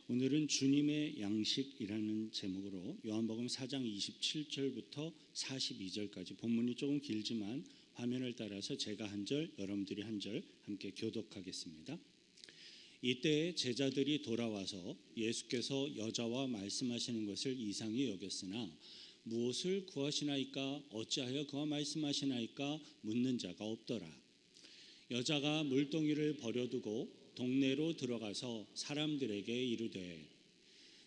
오늘은 주님의 양식이라는 제목으로 요한복음 4장 27절부터 42절까지 본문이 조금 길지만 화면을 따라서 제가 한 절, 여러분들이 한 절 함께 교독하겠습니다. 이때 제자들이 돌아와서 예수께서 여자와 말씀하시는 것을 이상히 여겼으나 무엇을 구하시나이까 어찌하여 그와 말씀하시나이까 묻는 자가 없더라. 여자가 물동이를 버려두고 동네로 들어가서 사람들에게 이르되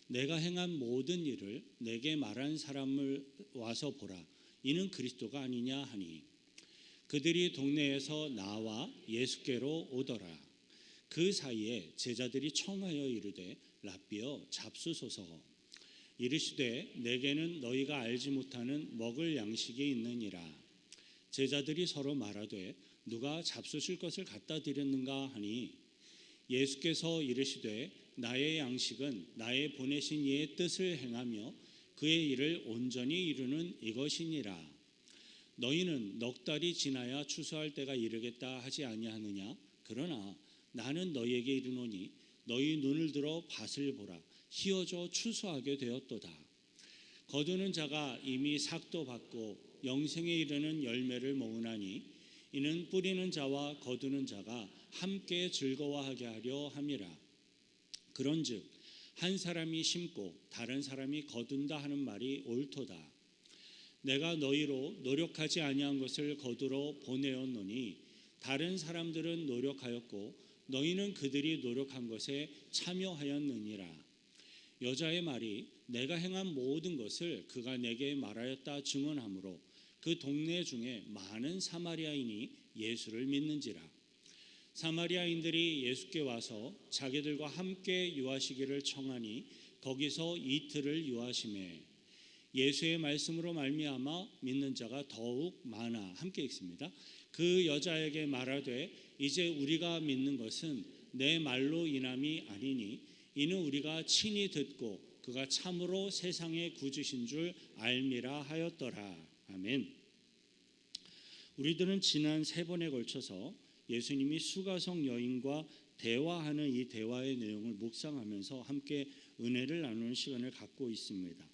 내가 행한 모든 일을 내게 말한 사람을 와서 보라. 이는 그리스도가 아니냐 하니 그들이 동네에서 나와 예수께로 오더라. 그 사이에 제자들이 청하여 이르되 랍비여 잡수소서. 이르시되 내게는 너희가 알지 못하는 먹을 양식이 있느니라. 제자들이 서로 말하되 누가 잡수실 것을 갖다 드렸는가 하니 예수께서 이르시되 나의 양식은 나의 보내신 이의 뜻을 행하며 그의 일을 온전히 이루는 이것이니라. 너희는 넉 달이 지나야 추수할 때가 이르겠다 하지 아니하느냐. 그러나 나는 너희에게 이르노니 너희 눈을 들어 밭을 보라. 희어져 추수하게 되었도다. 거두는 자가 이미 삭도 받고 영생에 이르는 열매를 모으나니 이는 뿌리는 자와 거두는 자가 함께 즐거워하게 하려 함이라. 그런즉 한 사람이 심고 다른 사람이 거둔다 하는 말이 옳도다. 내가 너희로 노력하지 아니한 것을 거두러 보내었노니 다른 사람들은 노력하였고 너희는 그들이 노력한 것에 참여하였느니라. 여자의 말이 내가 행한 모든 것을 그가 내게 말하였다 증언하므로 그 동네 중에 많은 사마리아인이 예수를 믿는지라. 사마리아인들이 예수께 와서 자기들과 함께 유하시기를 청하니 거기서 이틀을 유하시매 예수의 말씀으로 말미암아 믿는 자가 더욱 많아. 함께 읽습니다. 그 여자에게 말하되 이제 우리가 믿는 것은 내 말로 인함이 아니니 이는 우리가 친히 듣고 그가 참으로 세상의 구주신 줄 알미라 하였더라. 아멘. 우리들은 지난 3번에 걸쳐서 예수님이 수가성 여인과 대화하는 이 대화의 내용을 묵상하면서 함께 은혜를 나누는 시간을 갖고 있습니다.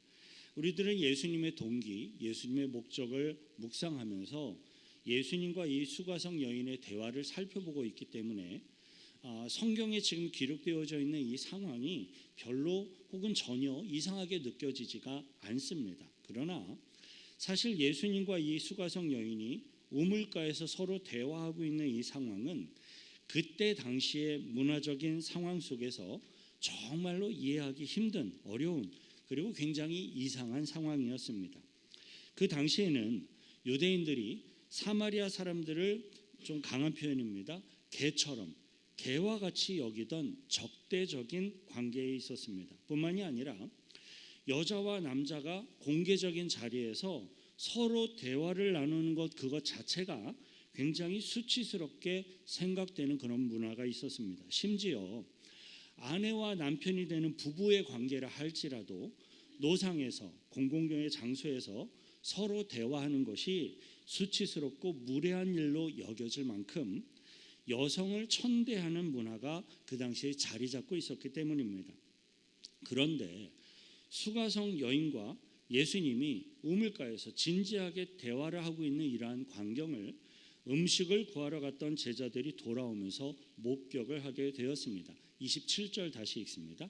우리들은 예수님의 동기, 예수님의 목적을 묵상하면서 예수님과 이 수가성 여인의 대화를 살펴보고 있기 때문에 성경에 지금 기록되어져 있는 이 상황이 별로 혹은 전혀 이상하게 느껴지지가 않습니다. 그러나 사실 예수님과 이 수가성 여인이 우물가에서 서로 대화하고 있는 이 상황은 그때 당시의 문화적인 상황 속에서 정말로 이해하기 힘든 어려운 그리고 굉장히 이상한 상황이었습니다. 그 당시에는 유대인들이 사마리아 사람들을 좀 강한 표현입니다. 개처럼 개와 같이 여기던 적대적인 관계에 있었습니다. 뿐만이 아니라 여자와 남자가 공개적인 자리에서 서로 대화를 나누는 것 그것 자체가 굉장히 수치스럽게 생각되는 그런 문화가 있었습니다. 심지어 아내와 남편이 되는 부부의 관계라 할지라도 노상에서 공공의 장소에서 서로 대화하는 것이 수치스럽고 무례한 일로 여겨질 만큼 여성을 천대하는 문화가 그 당시에 자리 잡고 있었기 때문입니다. 그런데 수가성 여인과 예수님이 우물가에서 진지하게 대화를 하고 있는 이러한 광경을 음식을 구하러 갔던 제자들이 돌아오면서 목격을 하게 되었습니다. 27절 다시 읽습니다.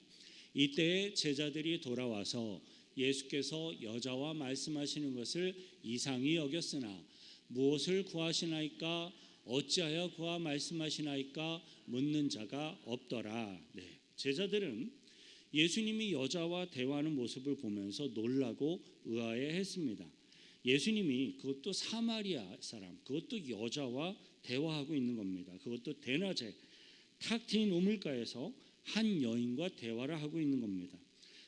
이때 제자들이 돌아와서 예수께서 여자와 말씀하시는 것을 이상히 여겼으나 무엇을 구하시나이까 어찌하여 그와 말씀하시나이까 묻는 자가 없더라. 제자들은 예수님이 여자와 대화하는 모습을 보면서 놀라고 의아해했습니다. 예수님이 그것도 사마리아 사람, 그것도 여자와 대화하고 있는 겁니다. 그것도 대낮에 탁 트인 우물가에서 한 여인과 대화를 하고 있는 겁니다.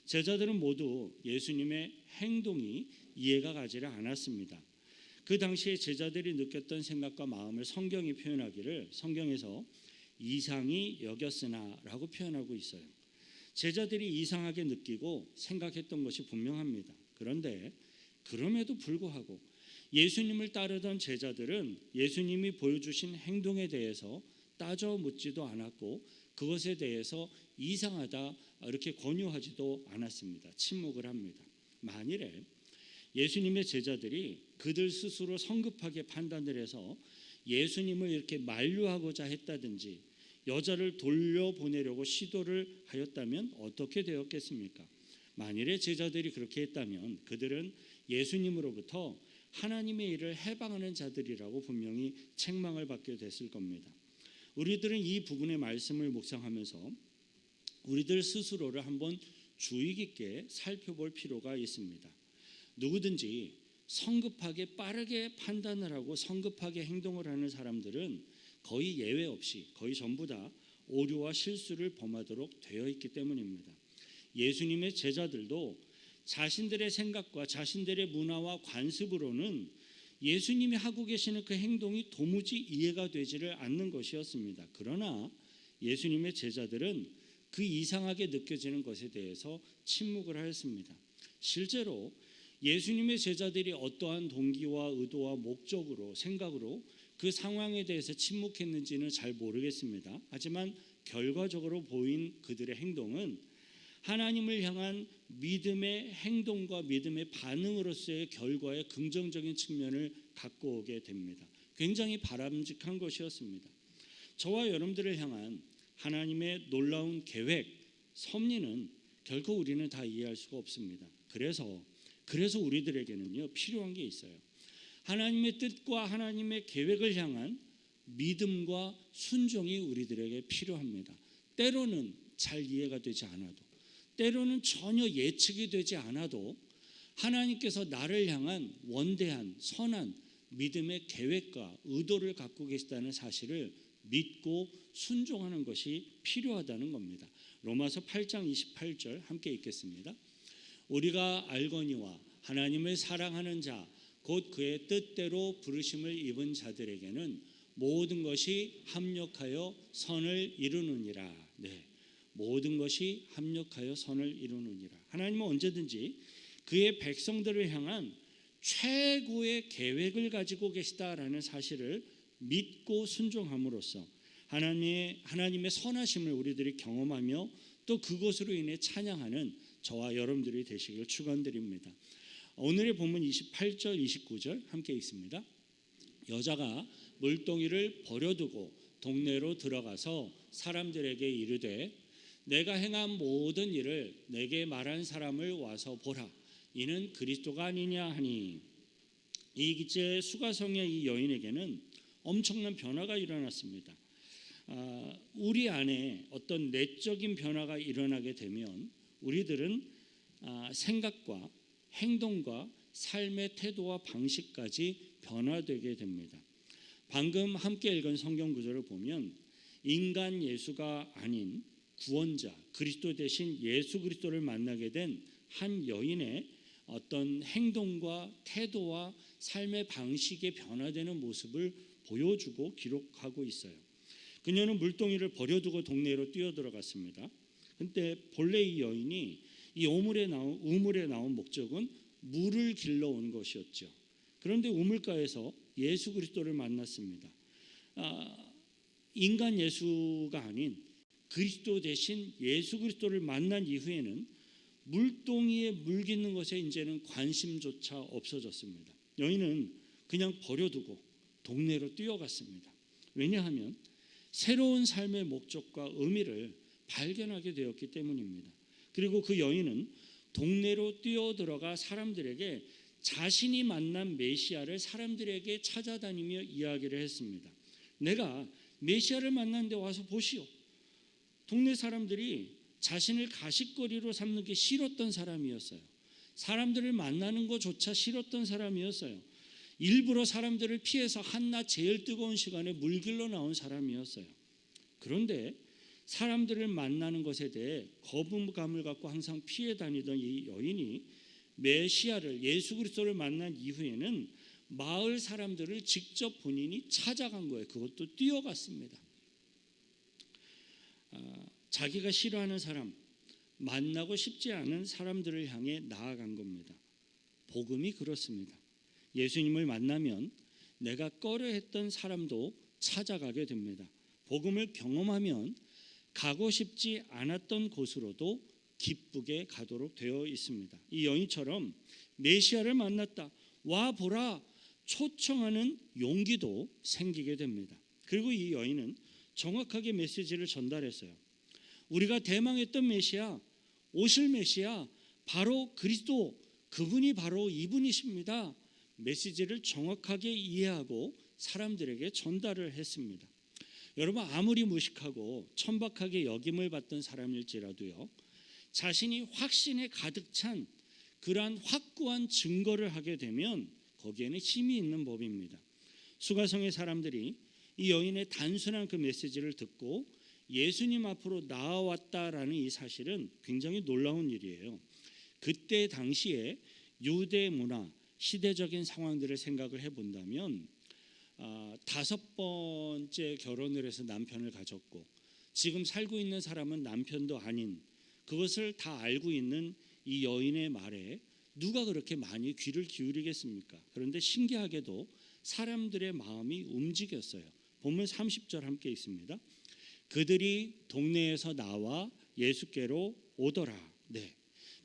제자들은 모두 예수님의 행동이 이해가 가지를 않았습니다. 그 당시에 제자들이 느꼈던 생각과 마음을 성경이 표현하기를 성경에서 이상히 여겼으나 라고 표현하고 있어요. 제자들이 이상하게 느끼고 생각했던 것이 분명합니다. 그런데 그럼에도 불구하고 예수님을 따르던 제자들은 예수님이 보여주신 행동에 대해서 따져 묻지도 않았고 그것에 대해서 이상하다 이렇게 권유하지도 않았습니다. 침묵을 합니다. 만일에 예수님의 제자들이 그들 스스로 성급하게 판단을 해서 예수님을 이렇게 만류하고자 했다든지 여자를 돌려보내려고 시도를 하였다면 어떻게 되었겠습니까? 만일에 제자들이 그렇게 했다면 그들은 예수님으로부터 하나님의 일을 해방하는 자들이라고 분명히 책망을 받게 됐을 겁니다. 우리들은 이 부분의 말씀을 묵상하면서 우리들 스스로를 한번 주의 깊게 살펴볼 필요가 있습니다. 누구든지 성급하게 빠르게 판단을 하고 성급하게 행동을 하는 사람들은 거의 예외 없이 거의 전부 다 오류와 실수를 범하도록 되어 있기 때문입니다. 예수님의 제자들도 자신들의 생각과 자신들의 문화와 관습으로는 예수님이 하고 계시는 그 행동이 도무지 이해가 되지를 않는 것이었습니다. 그러나 예수님의 제자들은 그 이상하게 느껴지는 것에 대해서 침묵을 하였습니다. 실제로 예수님의 제자들이 어떠한 동기와 의도와 목적으로 생각으로 그 상황에 대해서 침묵했는지는 잘 모르겠습니다. 하지만 결과적으로 보인 그들의 행동은 하나님을 향한 믿음의 행동과 믿음의 반응으로서의 결과에 긍정적인 측면을 갖고 오게 됩니다. 굉장히 바람직한 것이었습니다. 저와 여러분들을 향한 하나님의 놀라운 계획, 섭리는 결코 우리는 다 이해할 수가 없습니다. 그래서 우리들에게는요 필요한 게 있어요. 하나님의 뜻과 하나님의 계획을 향한 믿음과 순종이 우리들에게 필요합니다. 때로는 잘 이해가 되지 않아도, 때로는 전혀 예측이 되지 않아도 하나님께서 나를 향한 원대한 선한 믿음의 계획과 의도를 갖고 계시다는 사실을 믿고 순종하는 것이 필요하다는 겁니다. 로마서 8장 28절 함께 읽겠습니다. 우리가 알거니와 하나님을 사랑하는 자 곧 그의 뜻대로 부르심을 입은 자들에게는 모든 것이 합력하여 선을 이루느니라. 네, 모든 것이 합력하여 선을 이루느니라. 하나님은 언제든지 그의 백성들을 향한 최고의 계획을 가지고 계시다라는 사실을 믿고 순종함으로써 하나님의 선하심을 우리들이 경험하며 또 그것으로 인해 찬양하는 저와 여러분들이 되시길 축원드립니다. 오늘의 본문 28절 29절 함께 읽습니다. 여자가 물동이를 버려두고 동네로 들어가서 사람들에게 이르되 내가 행한 모든 일을 내게 말한 사람을 와서 보라. 이는 그리스도가 아니냐 하니, 이제 수가성의 이 여인에게는 엄청난 변화가 일어났습니다. 우리 안에 어떤 내적인 변화가 일어나게 되면 우리들은 생각과 행동과 삶의 태도와 방식까지 변화되게 됩니다. 방금 함께 읽은 성경 구절을 보면 인간 예수가 아닌 구원자 그리스도 대신 예수 그리스도를 만나게 된 한 여인의 어떤 행동과 태도와 삶의 방식의 변화되는 모습을 보여주고 기록하고 있어요. 그녀는 물동이를 버려두고 동네로 뛰어들어갔습니다. 그런데 본래 이 여인이 이 우물에 나온 목적은 물을 길러 온 것이었죠. 그런데 우물가에서 예수 그리스도를 만났습니다. 인간 예수가 아닌 그리스도 대신 예수 그리스도를 만난 이후에는 물동이에 물 깃는 것에 이제는 관심조차 없어졌습니다. 여인은 그냥 버려두고 동네로 뛰어갔습니다. 왜냐하면 새로운 삶의 목적과 의미를 발견하게 되었기 때문입니다. 그리고 그 여인은 동네로 뛰어들어가 사람들에게 자신이 만난 메시아를 사람들에게 찾아다니며 이야기를 했습니다. 내가 메시아를 만났는데 와서 보시오. 동네 사람들이 자신을 가십거리로 삼는 게 싫었던 사람이었어요. 사람들을 만나는 것조차 싫었던 사람이었어요. 일부러 사람들을 피해서 한낮 제일 뜨거운 시간에 물 길러 나온 사람이었어요. 그런데 사람들을 만나는 것에 대해 거부감을 갖고 항상 피해 다니던 이 여인이 메시아를 예수 그리스도를 만난 이후에는 마을 사람들을 직접 본인이 찾아간 거예요. 그것도 뛰어갔습니다. 자기가 싫어하는 사람, 만나고 싶지 않은 사람들을 향해 나아간 겁니다. 복음이 그렇습니다. 예수님을 만나면 내가 꺼려했던 사람도 찾아가게 됩니다. 복음을 경험하면 가고 싶지 않았던 곳으로도 기쁘게 가도록 되어 있습니다. 이 여인처럼 메시아를 만났다, 와 보라 초청하는 용기도 생기게 됩니다. 그리고 이 여인은 정확하게 메시지를 전달했어요. 우리가 대망했던 메시아, 오실 메시아, 바로 그리스도, 그분이 바로 이분이십니다. 메시지를 정확하게 이해하고 사람들에게 전달을 했습니다. 여러분, 아무리 무식하고 천박하게 여김을 받던 사람일지라도요, 자신이 확신에 가득 찬 그러한 확고한 증거를 하게 되면 거기에는 힘이 있는 법입니다. 수가성의 사람들이 이 여인의 단순한 그 메시지를 듣고 예수님 앞으로 나아왔다라는 이 사실은 굉장히 놀라운 일이에요. 그때 당시에 유대 문화, 시대적인 상황들을 생각을 해본다면 5번째 결혼을 해서 남편을 가졌고 지금 살고 있는 사람은 남편도 아닌, 그것을 다 알고 있는 이 여인의 말에 누가 그렇게 많이 귀를 기울이겠습니까? 그런데 신기하게도 사람들의 마음이 움직였어요. 본문 30절 함께 있습니다. 그들이 동네에서 나와 예수께로 오더라. 네.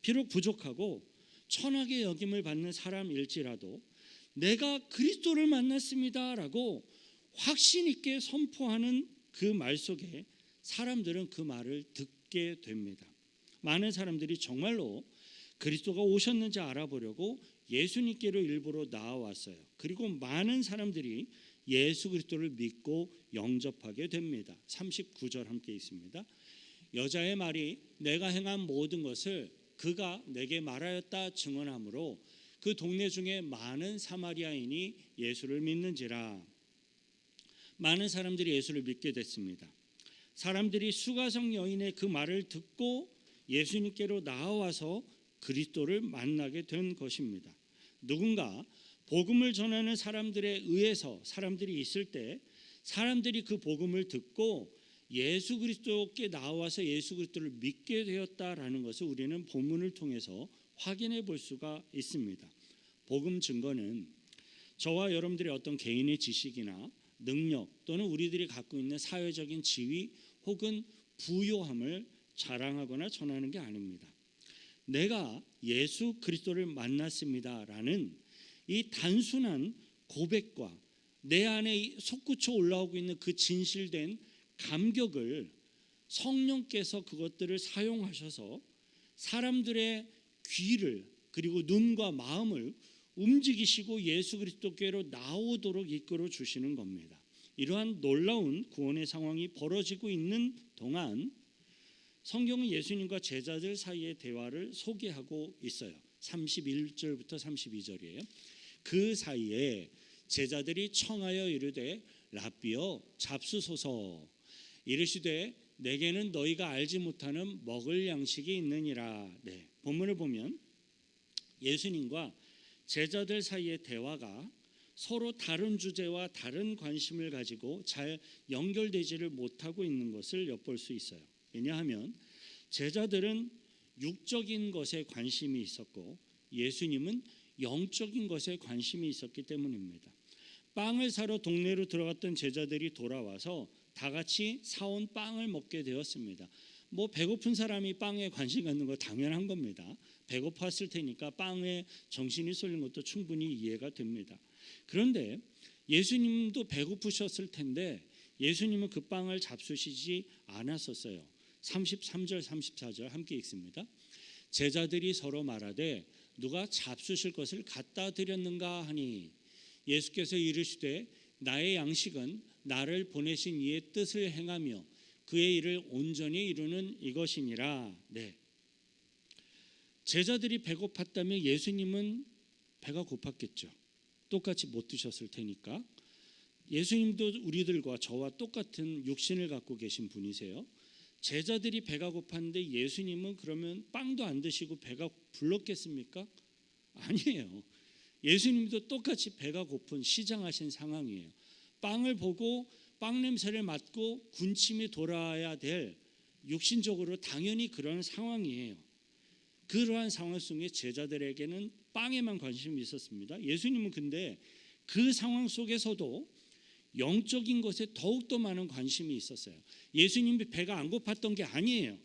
비록 부족하고 천하게 여김을 받는 사람일지라도 내가 그리스도를 만났습니다라고 확신 있게 선포하는 그 말 속에 사람들은 그 말을 듣게 됩니다. 많은 사람들이 정말로 그리스도가 오셨는지 알아보려고 예수님께로 일부러 나아왔어요. 그리고 많은 사람들이 예수 그리스도를 믿고 영접하게 됩니다. 39절 함께 있습니다. 여자의 말이 내가 행한 모든 것을 그가 내게 말하였다 증언하므로 그 동네 중에 많은 사마리아인이 예수를 믿는지라. 많은 사람들이 예수를 믿게 됐습니다. 사람들이 수가성 여인의 그 말을 듣고 예수님께로 나아와서 그리스도를 만나게 된 것입니다. 누군가 복음을 전하는 사람들에 의해서 사람들이 있을 때 사람들이 그 복음을 듣고 예수 그리스도께 나와서 예수 그리스도를 믿게 되었다라는 것을 우리는 본문을 통해서 확인해 볼 수가 있습니다. 복음 증거는 저와 여러분들의 어떤 개인의 지식이나 능력 또는 우리들이 갖고 있는 사회적인 지위 혹은 부요함을 자랑하거나 전하는 게 아닙니다. 내가 예수 그리스도를 만났습니다라는 이 단순한 고백과 내 안에 솟구쳐 올라오고 있는 그 진실된 감격을 성령께서 그것들을 사용하셔서 사람들의 귀를 그리고 눈과 마음을 움직이시고 예수 그리스도께로 나오도록 이끌어 주시는 겁니다. 이러한 놀라운 구원의 상황이 벌어지고 있는 동안 성경은 예수님과 제자들 사이의 대화를 소개하고 있어요. 31절부터 32절이에요. 그 사이에 제자들이 청하여 이르되 랍비여 잡수소서. 이르시되 내게는 너희가 알지 못하는 먹을 양식이 있느니라. 네, 본문을 보면 예수님과 제자들 사이의 대화가 서로 다른 주제와 다른 관심을 가지고 잘 연결되지를 못하고 있는 것을 엿볼 수 있어요. 왜냐하면 제자들은 육적인 것에 관심이 있었고 예수님은 영적인 것에 관심이 있었기 때문입니다. 빵을 사러 동네로 들어갔던 제자들이 돌아와서 다 같이 사온 빵을 먹게 되었습니다. 배고픈 사람이 빵에 관심 갖는 거 당연한 겁니다. 배고팠을 테니까 빵에 정신이 쏠린 것도 충분히 이해가 됩니다. 그런데 예수님도 배고프셨을 텐데 예수님은 그 빵을 잡수시지 않았었어요. 33절 34절 함께 읽습니다. 제자들이 서로 말하되 누가 잡수실 것을 갖다 드렸는가 하니 예수께서 이르시되 나의 양식은 나를 보내신 이의 뜻을 행하며 그의 일을 온전히 이루는 이것이니라. 네. 제자들이 배고팠다면 예수님은 배가 고팠겠죠. 똑같이 못 드셨을 테니까. 예수님도 우리들과 저와 똑같은 육신을 갖고 계신 분이세요. 제자들이 배가 고팠는데 예수님은 그러면 빵도 안 드시고 배가 불렀겠습니까? 아니에요. 예수님도 똑같이 배가 고픈 시장하신 상황이에요. 빵을 보고 빵 냄새를 맡고 군침이 돌아야 될 육신적으로 당연히 그런 상황이에요. 그러한 상황 속에 제자들에게는 빵에만 관심이 있었습니다. 예수님은 근데 그 상황 속에서도 영적인 것에 더욱더 많은 관심이 있었어요. 예수님이 배가 안 고팠던 게 아니에요.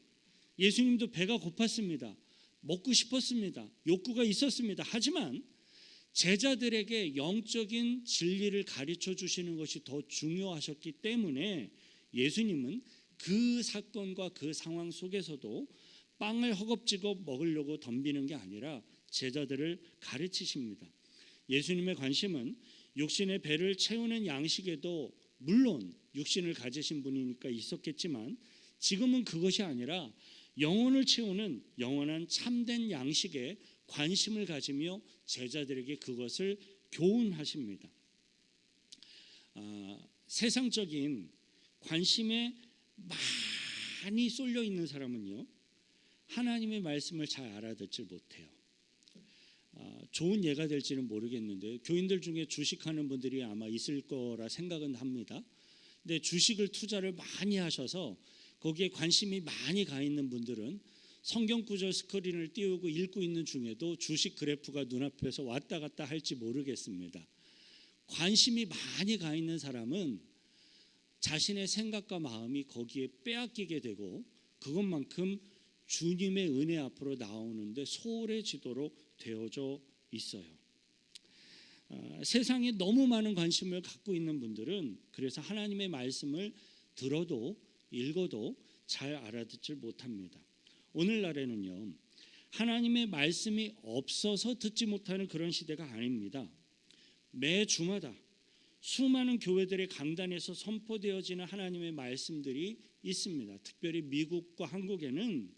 예수님도 배가 고팠습니다. 먹고 싶었습니다. 욕구가 있었습니다. 하지만 제자들에게 영적인 진리를 가르쳐 주시는 것이 더 중요하셨기 때문에 예수님은 그 사건과 그 상황 속에서도 빵을 허겁지겁 먹으려고 덤비는 게 아니라 제자들을 가르치십니다. 예수님의 관심은 육신의 배를 채우는 양식에도 물론 육신을 가지신 분이니까 있었겠지만 지금은 그것이 아니라 영혼을 채우는 영원한 참된 양식에 관심을 가지며 제자들에게 그것을 교훈하십니다. 세상적인 관심에 많이 쏠려 있는 사람은요, 하나님의 말씀을 잘 알아듣질 못해요. 좋은 예가 될지는 모르겠는데 교인들 중에 주식하는 분들이 아마 있을 거라 생각은 합니다. 근데 주식을 투자를 많이 하셔서 거기에 관심이 많이 가 있는 분들은 성경 구절 스크린을 띄우고 읽고 있는 중에도 주식 그래프가 눈앞에서 왔다 갔다 할지 모르겠습니다. 관심이 많이 가 있는 사람은 자신의 생각과 마음이 거기에 빼앗기게 되고 그것만큼 주님의 은혜 앞으로 나오는데 소홀해지도록 되어져 있어요. 세상에 너무 많은 관심을 갖고 있는 분들은 그래서 하나님의 말씀을 들어도 읽어도 잘 알아듣질 못합니다. 오늘날에는요, 하나님의 말씀이 없어서 듣지 못하는 그런 시대가 아닙니다. 매 주마다 수많은 교회들의 강단에서 선포되어지는 하나님의 말씀들이 있습니다. 특별히 미국과 한국에는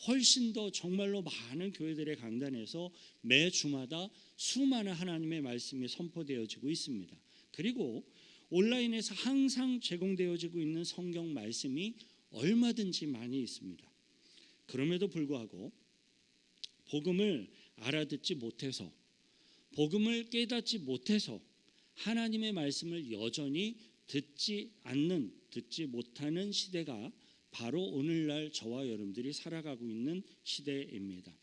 훨씬 더 정말로 많은 교회들의 강단에서 매 주마다 수많은 하나님의 말씀이 선포되어지고 있습니다. 그리고 온라인에서 항상 제공되어지고 있는 성경 말씀이 얼마든지 많이 있습니다. 그럼에도 불구하고 복음을 알아듣지 못해서, 복음을 깨닫지 못해서 하나님의 말씀을 여전히 듣지 못하는 시대가 바로 오늘날 저와 여러분들이 살아가고 있는 시대입니다.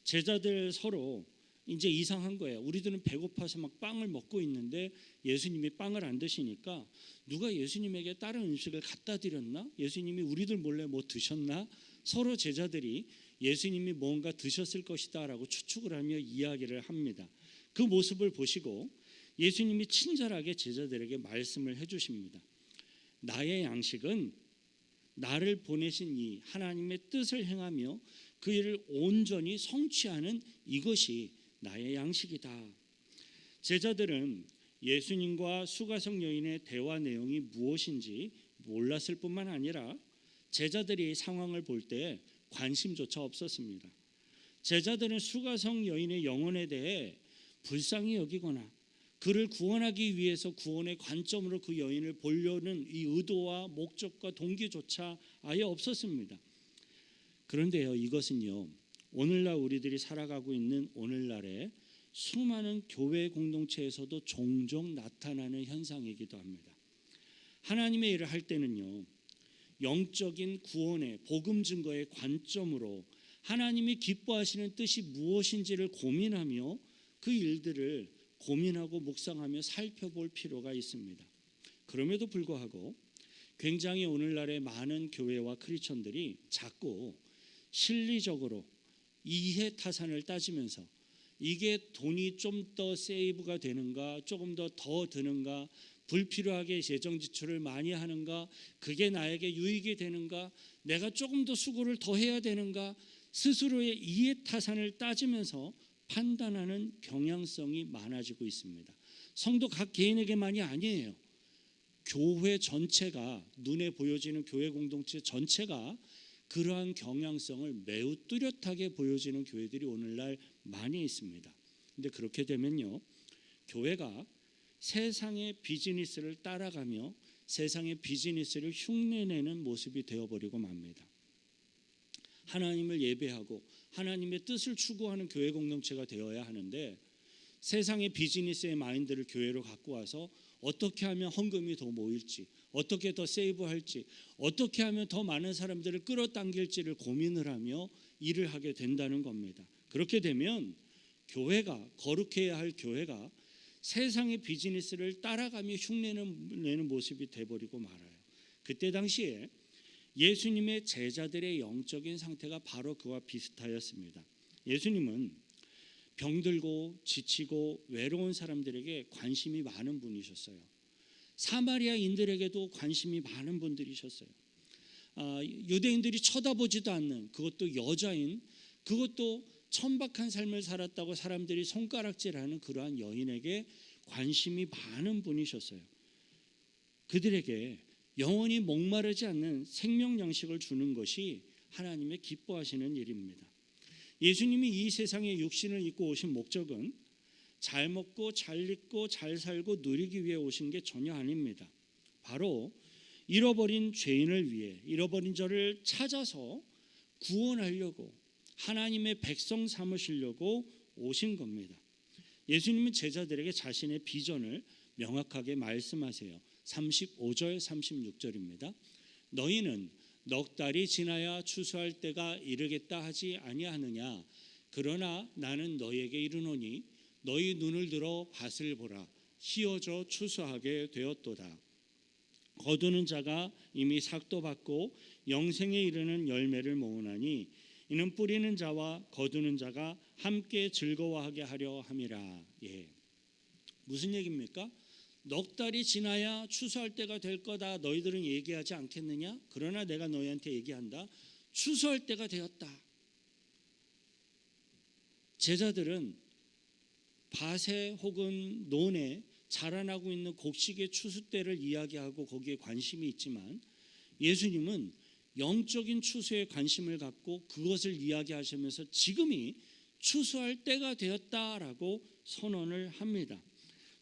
제자들 서로 이제 이상한 거예요. 우리들은 배고파서 막 빵을 먹고 있는데 예수님이 빵을 안 드시니까 누가 예수님에게 다른 음식을 갖다 드렸나? 예수님이 우리들 몰래 뭐 드셨나? 서로 제자들이 예수님이 뭔가 드셨을 것이다 라고 추측을 하며 이야기를 합니다. 그 모습을 보시고 예수님이 친절하게 제자들에게 말씀을 해주십니다. 나의 양식은 나를 보내신 이 하나님의 뜻을 행하며 그 일을 온전히 성취하는 이것이 나의 양식이다. 제자들은 예수님과 수가성 여인의 대화 내용이 무엇인지 몰랐을 뿐만 아니라 제자들이 상황을 볼 때 관심조차 없었습니다. 제자들은 수가성 여인의 영혼에 대해 불쌍히 여기거나 그를 구원하기 위해서 구원의 관점으로 그 여인을 보려는 이 의도와 목적과 동기조차 아예 없었습니다. 그런데요, 이것은요, 오늘날 우리들이 살아가고 있는 오늘날의 수많은 교회 공동체에서도 종종 나타나는 현상이기도 합니다. 하나님의 일을 할 때는요, 영적인 구원의 복음 증거의 관점으로 하나님이 기뻐하시는 뜻이 무엇인지를 고민하며 그 일들을 고민하고 묵상하며 살펴볼 필요가 있습니다. 그럼에도 불구하고 굉장히 오늘날의 많은 교회와 크리스천들이 자꾸 실리적으로 이해타산을 따지면서 이게 돈이 좀 더 세이브가 되는가, 조금 더 드는가, 불필요하게 재정 지출을 많이 하는가, 그게 나에게 유익이 되는가, 내가 조금 더 수고를 더 해야 되는가, 스스로의 이해타산을 따지면서 판단하는 경향성이 많아지고 있습니다. 성도 각 개인에게만이 아니에요. 교회 전체가, 눈에 보여지는 교회 공동체 전체가 그러한 경향성을 매우 뚜렷하게 보여지는 교회들이 오늘날 많이 있습니다. 근데 그렇게 되면요, 교회가 세상의 비즈니스를 따라가며 세상의 비즈니스를 흉내내는 모습이 되어버리고 맙니다. 하나님을 예배하고 하나님의 뜻을 추구하는 교회 공동체가 되어야 하는데 세상의 비즈니스의 마인드를 교회로 갖고 와서 어떻게 하면 헌금이 더 모일지, 어떻게 더 세이브할지, 어떻게 하면 더 많은 사람들을 끌어당길지를 고민을 하며 일을 하게 된다는 겁니다. 그렇게 되면 교회가, 거룩해야 할 교회가 세상의 비즈니스를 따라가며 흉내내는 모습이 돼버리고 말아요. 그때 당시에 예수님의 제자들의 영적인 상태가 바로 그와 비슷하였습니다. 예수님은 병들고 지치고 외로운 사람들에게 관심이 많은 분이셨어요. 사마리아인들에게도 관심이 많은 분들이셨어요. 유대인들이 쳐다보지도 않는, 그것도 여자인, 그것도 천박한 삶을 살았다고 사람들이 손가락질하는 그러한 여인에게 관심이 많은 분이셨어요. 그들에게 영원히 목마르지 않는 생명 양식을 주는 것이 하나님의 기뻐하시는 일입니다. 예수님이 이 세상에 육신을 입고 오신 목적은 잘 먹고 잘 입고 잘 살고 누리기 위해 오신 게 전혀 아닙니다. 바로 잃어버린 죄인을 위해, 잃어버린 저를 찾아서 구원하려고, 하나님의 백성 삼으시려고 오신 겁니다. 예수님은 제자들에게 자신의 비전을 명확하게 말씀하세요. 35절 36절입니다. 너희는 넉 달이 지나야 추수할 때가 이르겠다 하지 아니하느냐. 그러나 나는 너희에게 이르노니 너희 눈을 들어 밭을 보라. 휘어져 추수하게 되었도다. 거두는 자가 이미 삭도 받고 영생에 이르는 열매를 모으나니 이는 뿌리는 자와 거두는 자가 함께 즐거워하게 하려 함이라. 무슨 얘기입니까? 넉 달이 지나야 추수할 때가 될 거다 너희들은 얘기하지 않겠느냐? 그러나 내가 너희한테 얘기한다. 추수할 때가 되었다. 제자들은 밭에 혹은 논에 자라나고 있는 곡식의 추수 때를 이야기하고 거기에 관심이 있지만 예수님은 영적인 추수에 관심을 갖고 그것을 이야기하시면서 지금이 추수할 때가 되었다라고 선언을 합니다.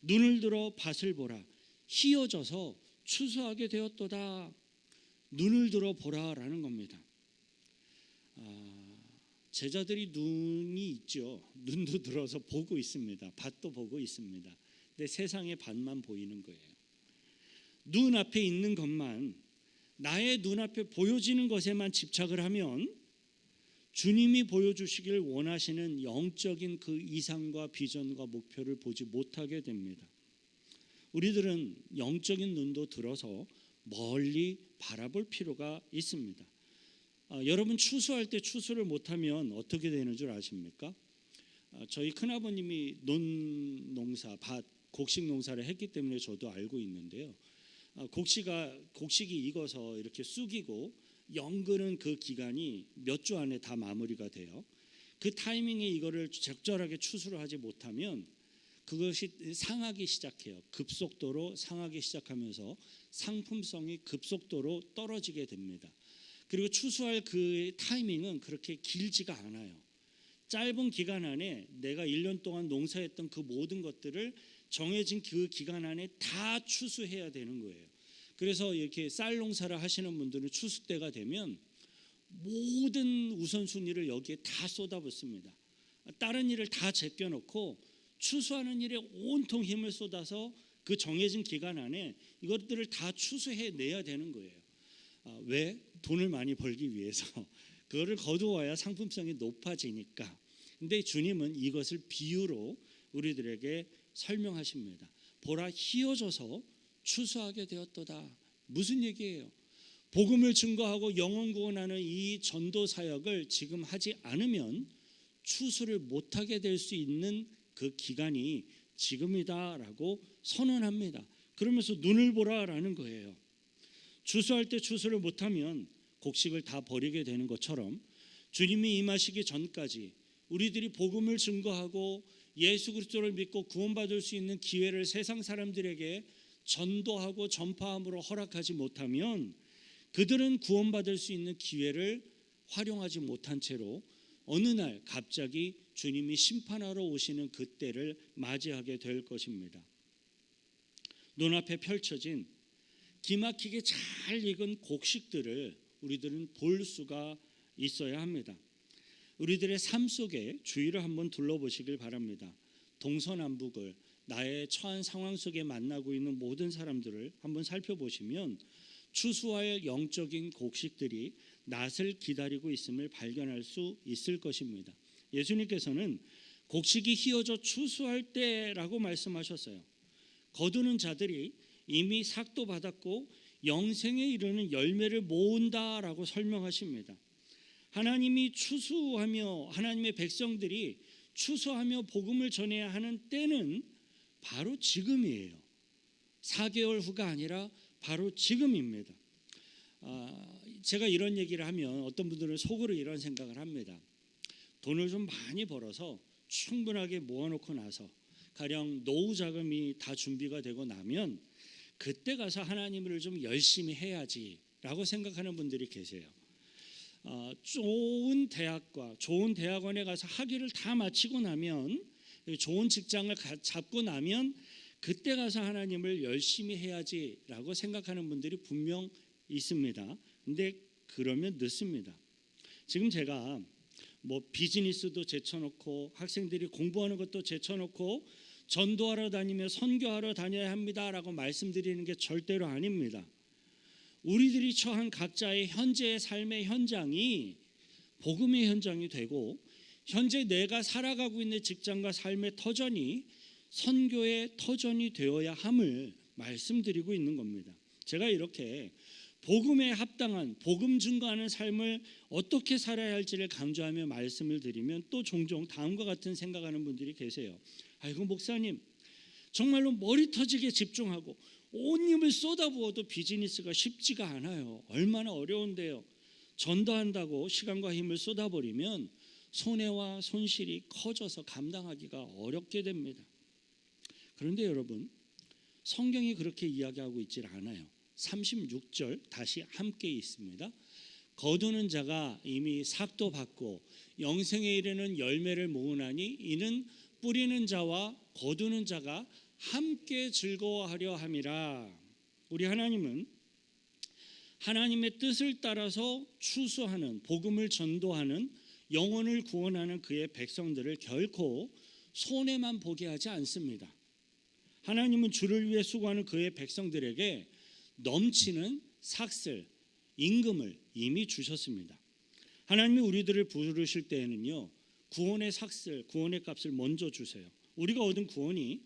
눈을 들어 밭을 보라. 휘어져서 추수하게 되었도다. 눈을 들어 보라라는 겁니다. 제자들이 눈이 있죠. 눈도 들어서 보고 있습니다. 밭도 보고 있습니다. 근데 세상의 밭만 보이는 거예요. 눈앞에 있는 것만, 나의 눈앞에 보여지는 것에만 집착을 하면 주님이 보여주시길 원하시는 영적인 그 이상과 비전과 목표를 보지 못하게 됩니다. 우리들은 영적인 눈도 들어서 멀리 바라볼 필요가 있습니다. 여러분 추수할 때 추수를 못하면 어떻게 되는 줄 아십니까? 저희 큰아버님이 논농사, 밭, 곡식 농사를 했기 때문에 저도 알고 있는데요. 곡식이 익어서 이렇게 쑥이고 연그는 그 기간이 몇 주 안에 다 마무리가 돼요. 그 타이밍에 이거를 적절하게 추수를 하지 못하면 그것이 상하기 시작해요. 급속도로 상하기 시작하면서 상품성이 급속도로 떨어지게 됩니다. 그리고 추수할 그 타이밍은 그렇게 길지가 않아요. 짧은 기간 안에 내가 1년 동안 농사했던 그 모든 것들을 정해진 그 기간 안에 다 추수해야 되는 거예요. 그래서 이렇게 쌀 농사를 하시는 분들은 추수 때가 되면 모든 우선순위를 여기에 다 쏟아붓습니다. 다른 일을 다 제껴놓고 추수하는 일에 온통 힘을 쏟아서 그 정해진 기간 안에 이것들을 다 추수해내야 되는 거예요. 왜? 돈을 많이 벌기 위해서. 그거를 거두어야 상품성이 높아지니까. 근데 주님은 이것을 비유로 우리들에게 설명하십니다. 보라, 휘어져서 추수하게 되었도다. 무슨 얘기예요? 복음을 증거하고 영혼 구원하는 이 전도 사역을 지금 하지 않으면 추수를 못하게 될 수 있는 그 기간이 지금이다라고 선언합니다. 그러면서 눈을 보라라는 거예요. 추수할 때 추수를 못하면 곡식을 다 버리게 되는 것처럼 주님이 임하시기 전까지 우리들이 복음을 증거하고 예수 그리스도를 믿고 구원받을 수 있는 기회를 세상 사람들에게 전도하고 전파함으로 허락하지 못하면 그들은 구원받을 수 있는 기회를 활용하지 못한 채로 어느 날 갑자기 주님이 심판하러 오시는 그때를 맞이하게 될 것입니다. 눈앞에 펼쳐진 기막히게 잘 익은 곡식들을 우리들은 볼 수가 있어야 합니다. 우리들의 삶 속에 주위를 한번 둘러보시길 바랍니다. 동서남북을 나의 처한 상황 속에 만나고 있는 모든 사람들을 한번 살펴보시면 추수할 영적인 곡식들이 낫을 기다리고 있음을 발견할 수 있을 것입니다. 예수님께서는 곡식이 휘어져 추수할 때라고 말씀하셨어요. 거두는 자들이 이미 삭도 받았고 영생에 이르는 열매를 모은다라고 설명하십니다. 하나님이 추수하며 하나님의 백성들이 추수하며 복음을 전해야 하는 때는 바로 지금이에요. 4개월 후가 아니라 바로 지금입니다. 제가 이런 얘기를 하면 어떤 분들은 속으로 이런 생각을 합니다. 돈을 좀 많이 벌어서 충분하게 모아놓고 나서 가령 노후 자금이 다 준비가 되고 나면 그때 가서 하나님을 좀 열심히 해야지라고 생각하는 분들이 계세요. 좋은 대학과 좋은 대학원에 가서 학위를 다 마치고 나면 좋은 직장을 잡고 나면 그때 가서 하나님을 열심히 해야지라고 생각하는 분들이 분명 있습니다. 근데 그러면 늦습니다. 지금 제가 비즈니스도 제쳐놓고 학생들이 공부하는 것도 제쳐놓고 전도하러 다니며 선교하러 다녀야 합니다라고 말씀드리는 게 절대로 아닙니다. 우리들이 처한 각자의 현재의 삶의 현장이 복음의 현장이 되고 현재 내가 살아가고 있는 직장과 삶의 터전이 선교의 터전이 되어야 함을 말씀드리고 있는 겁니다. 제가 이렇게 복음에 합당한 복음 증거하는 삶을 어떻게 살아야 할지를 강조하며 말씀을 드리면 또 종종 다음과 같은 생각하는 분들이 계세요. 아이고 목사님, 정말로 머리 터지게 집중하고 온 힘을 쏟아부어도 비즈니스가 쉽지가 않아요. 얼마나 어려운데요. 전도한다고 시간과 힘을 쏟아버리면 손해와 손실이 커져서 감당하기가 어렵게 됩니다. 그런데 여러분, 성경이 그렇게 이야기하고 있질 않아요. 36절 다시 함께 있습니다. 거두는 자가 이미 삭도 받고 영생에 이르는 열매를 모으나니 이는 뿌리는 자와 거두는 자가 함께 즐거워하려 함이라. 우리 하나님은 하나님의 뜻을 따라서 추수하는 복음을 전도하는 영혼을 구원하는 그의 백성들을 결코 손해만 보게 하지 않습니다. 하나님은 주를 위해 수고하는 그의 백성들에게 넘치는 삭슬, 임금을 이미 주셨습니다. 하나님이 우리들을 부르실 때에는요, 구원의 삭슬, 구원의 값을 먼저 주세요. 우리가 얻은 구원이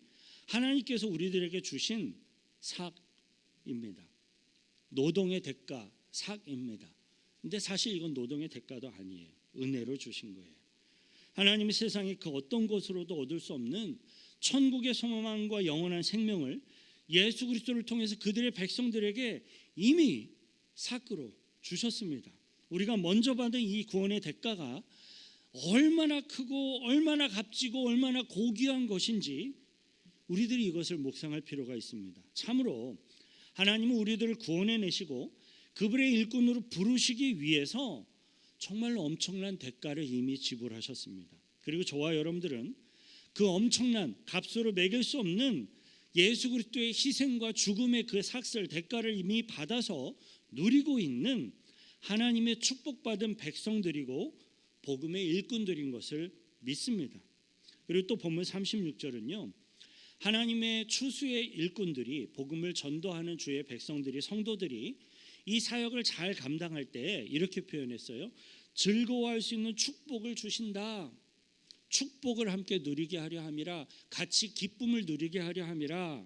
하나님께서 우리들에게 주신 삭입니다. 노동의 대가, 삭입니다. 근데 사실 이건 노동의 대가도 아니에요. 은혜로 주신 거예요. 하나님이 세상에 그 어떤 것으로도 얻을 수 없는 천국의 소망과 영원한 생명을 예수 그리스도를 통해서 그들의 백성들에게 이미 삭으로 주셨습니다. 우리가 먼저 받은 이 구원의 대가가 얼마나 크고 얼마나 값지고 얼마나 고귀한 것인지 우리들이 이것을 묵상할 필요가 있습니다. 참으로 하나님은 우리들을 구원해내시고 그분의 일꾼으로 부르시기 위해서 정말로 엄청난 대가를 이미 지불하셨습니다. 그리고 저와 여러분들은 그 엄청난 값으로 매길 수 없는 예수 그리스도의 희생과 죽음의 그 삭슬 대가를 이미 받아서 누리고 있는 하나님의 축복받은 백성들이고 복음의 일꾼들인 것을 믿습니다. 그리고 또 본문 36절은요, 하나님의 추수의 일꾼들이 복음을 전도하는 주의 백성들이 성도들이 이 사역을 잘 감당할 때 이렇게 표현했어요. 즐거워할 수 있는 축복을 주신다. 축복을 함께 누리게 하려 함이라. 같이 기쁨을 누리게 하려 함이라.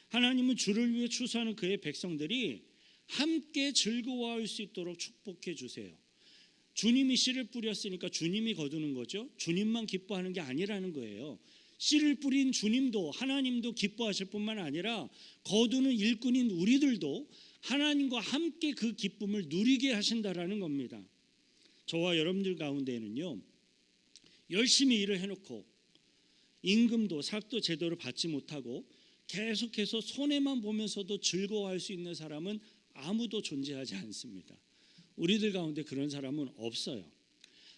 하나님은 주를 위해 추수하는 그의 백성들이 함께 즐거워할 수 있도록 축복해 주세요. 주님이 씨를 뿌렸으니까 주님이 거두는 거죠. 주님만 기뻐하는 게 아니라는 거예요. 씨를 뿌린 주님도 하나님도 기뻐하실 뿐만 아니라 거두는 일꾼인 우리들도 하나님과 함께 그 기쁨을 누리게 하신다라는 겁니다. 저와 여러분들 가운데에는요, 열심히 일을 해놓고 임금도 삭도 제대로 받지 못하고 계속해서 손해만 보면서도 즐거워할 수 있는 사람은 아무도 존재하지 않습니다. 우리들 가운데 그런 사람은 없어요.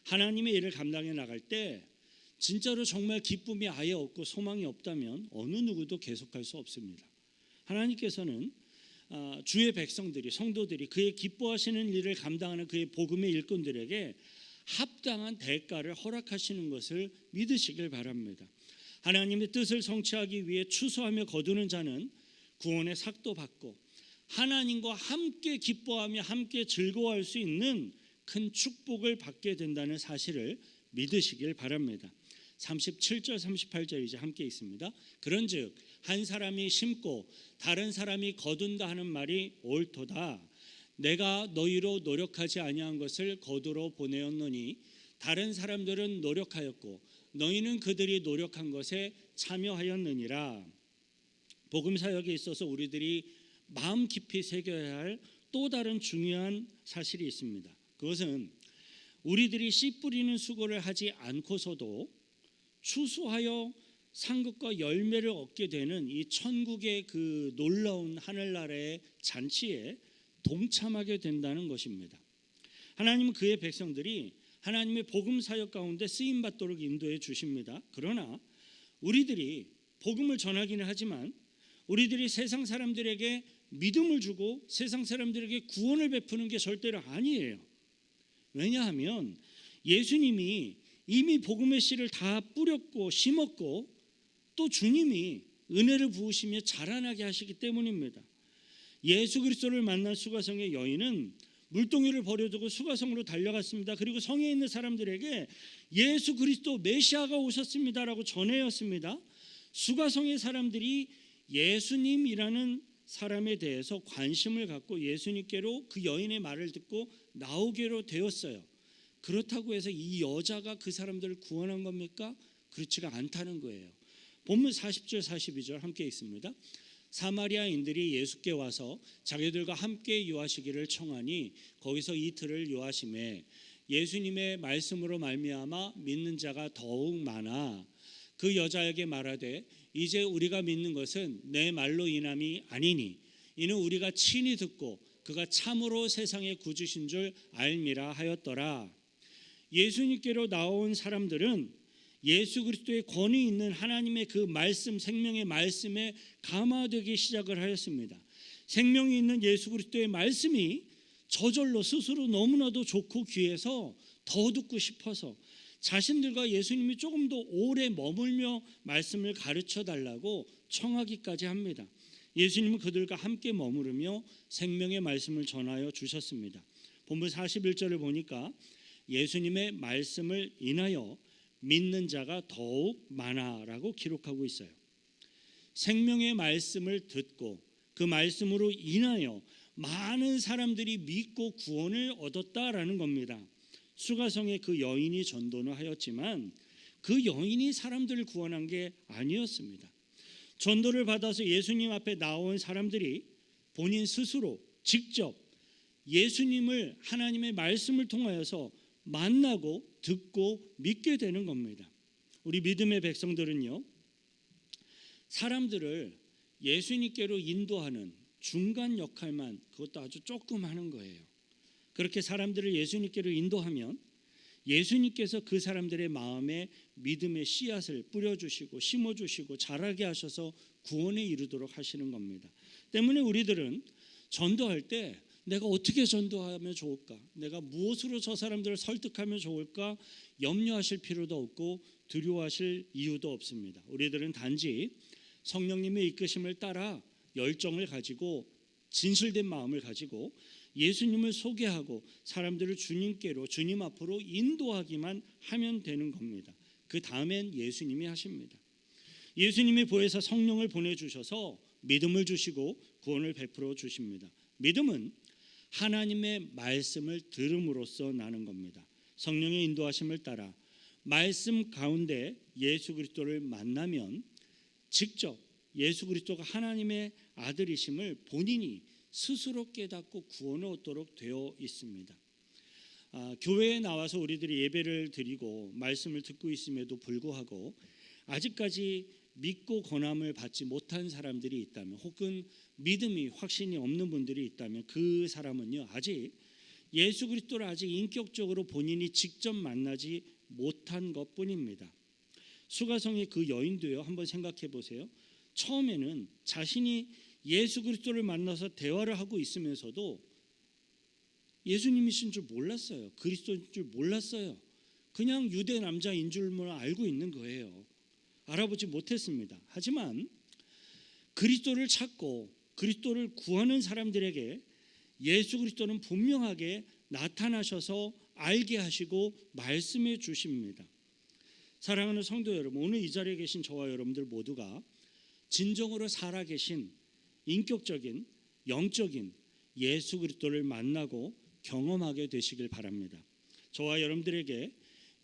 하나님의 일을 감당해 나갈 때 진짜로 정말 기쁨이 아예 없고 소망이 없다면 어느 누구도 계속할 수 없습니다. 하나님께서는 주의 백성들이 성도들이 그의 기뻐하시는 일을 감당하는 그의 복음의 일꾼들에게 합당한 대가를 허락하시는 것을 믿으시길 바랍니다. 하나님의 뜻을 성취하기 위해 추수하며 거두는 자는 구원의 삭도 받고 하나님과 함께 기뻐하며 함께 즐거워할 수 있는 큰 축복을 받게 된다는 사실을 믿으시길 바랍니다. 37절 38절 이제 함께 있습니다. 그런즉 한 사람이 심고 다른 사람이 거둔다 하는 말이 옳도다. 내가 너희로 노력하지 아니한 것을 거두러 보내었노니 다른 사람들은 노력하였고 너희는 그들이 노력한 것에 참여하였느니라. 복음 사역에 있어서 우리들이 마음 깊이 새겨야 할 또 다른 중요한 사실이 있습니다. 그것은 우리들이 씨 뿌리는 수고를 하지 않고서도 추수하여 상급과 열매를 얻게 되는 이 천국의 그 놀라운 하늘나라의 잔치에 동참하게 된다는 것입니다. 하나님은 그의 백성들이 하나님의 복음 사역 가운데 쓰임 받도록 인도해 주십니다. 그러나 우리들이 복음을 전하기는 하지만 우리들이 세상 사람들에게 믿음을 주고 세상 사람들에게 구원을 베푸는 게 절대로 아니에요. 왜냐하면 예수님이 이미 복음의 씨를 다 뿌렸고 심었고 또 주님이 은혜를 부으시며 자라나게 하시기 때문입니다. 예수 그리스도를 만난 수가성의 여인은 물동이를 버려두고 수가성으로 달려갔습니다. 그리고 성에 있는 사람들에게 예수 그리스도 메시아가 오셨습니다라고 전해였습니다. 수가성의 사람들이 예수님이라는 사람에 대해서 관심을 갖고 예수님께로 그 여인의 말을 듣고 나오게로 되었어요. 그렇다고 해서 이 여자가 그 사람들을 구원한 겁니까? 그렇지가 않다는 거예요. 본문 40절 42절 함께 있습니다. 사마리아인들이 예수께 와서 자기들과 함께 유하시기를 청하니 거기서 이틀을 유하심에 예수님의 말씀으로 말미암아 믿는 자가 더욱 많아 그 여자에게 말하되 이제 우리가 믿는 것은 내 말로 인함이 아니니 이는 우리가 친히 듣고 그가 참으로 세상의 구주신 줄 알미라 하였더라. 예수님께로 나온 사람들은 예수 그리스도의 권위 있는 하나님의 그 말씀, 생명의 말씀에 감화되기 시작을 하였습니다. 생명이 있는 예수 그리스도의 말씀이 저절로 스스로 너무나도 좋고 귀해서 더 듣고 싶어서 자신들과 예수님이 조금 더 오래 머물며 말씀을 가르쳐 달라고 청하기까지 합니다. 예수님은 그들과 함께 머무르며 생명의 말씀을 전하여 주셨습니다. 본문 41절을 보니까 예수님의 말씀을 인하여 믿는 자가 더욱 많아라고 기록하고 있어요. 생명의 말씀을 듣고 그 말씀으로 인하여 많은 사람들이 믿고 구원을 얻었다라는 겁니다. 수가성의 그 여인이 전도는 하였지만 그 여인이 사람들을 구원한 게 아니었습니다. 전도를 받아서 예수님 앞에 나온 사람들이 본인 스스로 직접 예수님을 하나님의 말씀을 통하여서 만나고 듣고 믿게 되는 겁니다. 우리 믿음의 백성들은요, 사람들을 예수님께로 인도하는 중간 역할만 그것도 아주 조금 하는 거예요. 그렇게 사람들을 예수님께로 인도하면 예수님께서 그 사람들의 마음에 믿음의 씨앗을 뿌려주시고 심어주시고 자라게 하셔서 구원에 이르도록 하시는 겁니다. 때문에 우리들은 전도할 때 내가 어떻게 전도하면 좋을까? 내가 무엇으로 저 사람들을 설득하면 좋을까? 염려하실 필요도 없고 두려워하실 이유도 없습니다. 우리들은 단지 성령님의 이끄심을 따라 열정을 가지고 진실된 마음을 가지고 예수님을 소개하고 사람들을 주님께로 주님 앞으로 인도하기만 하면 되는 겁니다. 그 다음엔 예수님이 하십니다. 예수님이 보혜사 성령을 보내주셔서 믿음을 주시고 구원을 베풀어 주십니다. 믿음은 하나님의 말씀을 들음으로써 나는 겁니다. 성령의 인도하심을 따라 말씀 가운데 예수 그리스도를 만나면 직접 예수 그리스도가 하나님의 아들이심을 본인이 스스로 깨닫고 구원을 얻도록 되어 있습니다. 교회에 나와서 우리들이 예배를 드리고 말씀을 듣고 있음에도 불구하고 아직까지 믿고 권함을 받지 못한 사람들이 있다면 혹은 믿음이 확신이 없는 분들이 있다면 그 사람은요 아직 예수 그리스도를 아직 인격적으로 본인이 직접 만나지 못한 것뿐입니다. 수가성의 그 여인도요 한번 생각해 보세요. 처음에는 자신이 예수 그리스도를 만나서 대화를 하고 있으면서도 예수님이신 줄 몰랐어요. 그리스도인 줄 몰랐어요. 그냥 유대 남자인 줄만 알고 있는 거예요. 알아보지 못했습니다. 하지만 그리스도를 찾고 그리스도를 구하는 사람들에게 예수 그리스도는 분명하게 나타나셔서 알게 하시고 말씀해 주십니다. 사랑하는 성도 여러분, 오늘 이 자리에 계신 저와 여러분들 모두가 진정으로 살아계신 인격적인 영적인 예수 그리스도를 만나고 경험하게 되시길 바랍니다. 저와 여러분들에게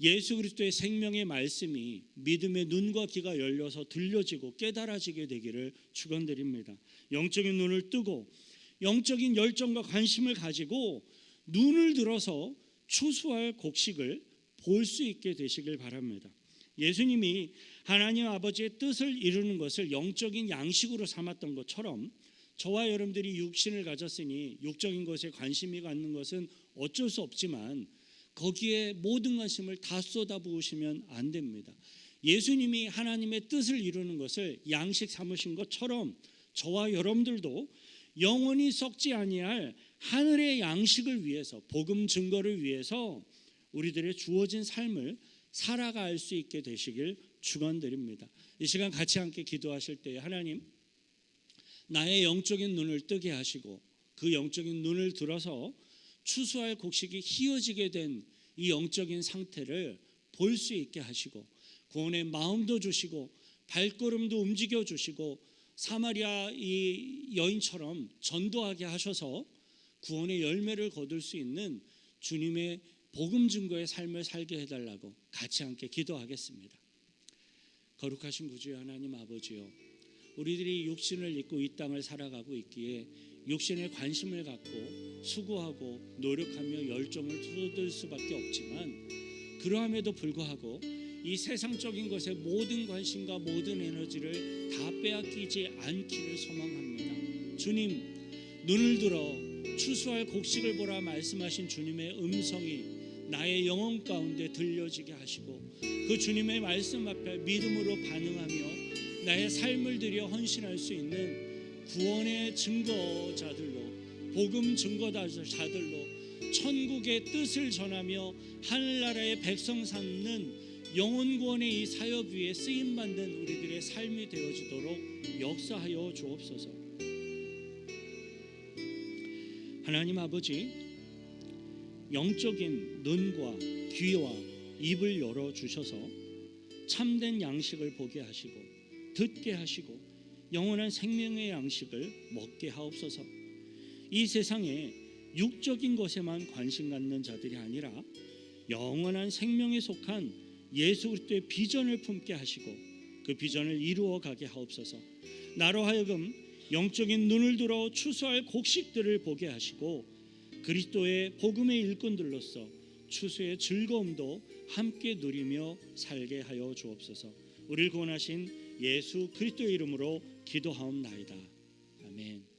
예수 그리스도의 생명의 말씀이 믿음의 눈과 귀가 열려서 들려지고 깨달아지게 되기를 축원드립니다. 영적인 눈을 뜨고 영적인 열정과 관심을 가지고 눈을 들어서 추수할 곡식을 볼 수 있게 되시길 바랍니다. 예수님이 하나님 아버지의 뜻을 이루는 것을 영적인 양식으로 삼았던 것처럼 저와 여러분들이 육신을 가졌으니 육적인 것에 관심이 갖는 것은 어쩔 수 없지만 거기에 모든 관심을 다 쏟아부으시면 안 됩니다. 예수님이 하나님의 뜻을 이루는 것을 양식 삼으신 것처럼 저와 여러분들도 영원히 썩지 아니할 하늘의 양식을 위해서, 복음 증거를 위해서 우리들의 주어진 삶을 살아갈 수 있게 되시길 축원드립니다. 이 시간 같이 함께 기도하실 때에 하나님, 나의 영적인 눈을 뜨게 하시고 그 영적인 눈을 들어서 추수할 곡식이 희어지게 된 이 영적인 상태를 볼 수 있게 하시고 구원의 마음도 주시고 발걸음도 움직여 주시고 사마리아 이 여인처럼 전도하게 하셔서 구원의 열매를 거둘 수 있는 주님의 복음 증거의 삶을 살게 해달라고 같이 함께 기도하겠습니다. 거룩하신 구주여 하나님 아버지요, 우리들이 육신을 입고 이 땅을 살아가고 있기에 육신에 관심을 갖고 수고하고 노력하며 열정을 쏟을 수밖에 없지만 그러함에도 불구하고 이 세상적인 것에 모든 관심과 모든 에너지를 다 빼앗기지 않기를 소망합니다. 주님, 눈을 들어 추수할 곡식을 보라 말씀하신 주님의 음성이 나의 영혼 가운데 들려지게 하시고 그 주님의 말씀 앞에 믿음으로 반응하며 나의 삶을 들여 헌신할 수 있는 구원의 증거자들로, 복음 증거자들로 천국의 뜻을 전하며 하늘나라의 백성 삼는 영혼 구원의 이 사역 위에 쓰임받는 우리들의 삶이 되어지도록 역사하여 주옵소서. 하나님 아버지, 영적인 눈과 귀와 입을 열어주셔서 참된 양식을 보게 하시고 듣게 하시고 영원한 생명의 양식을 먹게 하옵소서. 이 세상에 육적인 것에만 관심 갖는 자들이 아니라 영원한 생명에 속한 예수 그리스도의 비전을 품게 하시고 그 비전을 이루어 가게 하옵소서. 나로 하여금 영적인 눈을 들어 추수할 곡식들을 보게 하시고 그리스도의 복음의 일꾼들로서 추수의 즐거움도 함께 누리며 살게 하여 주옵소서. 우리를 구원하신 예수 그리스도의 이름으로 기도하옵나이다. 아멘.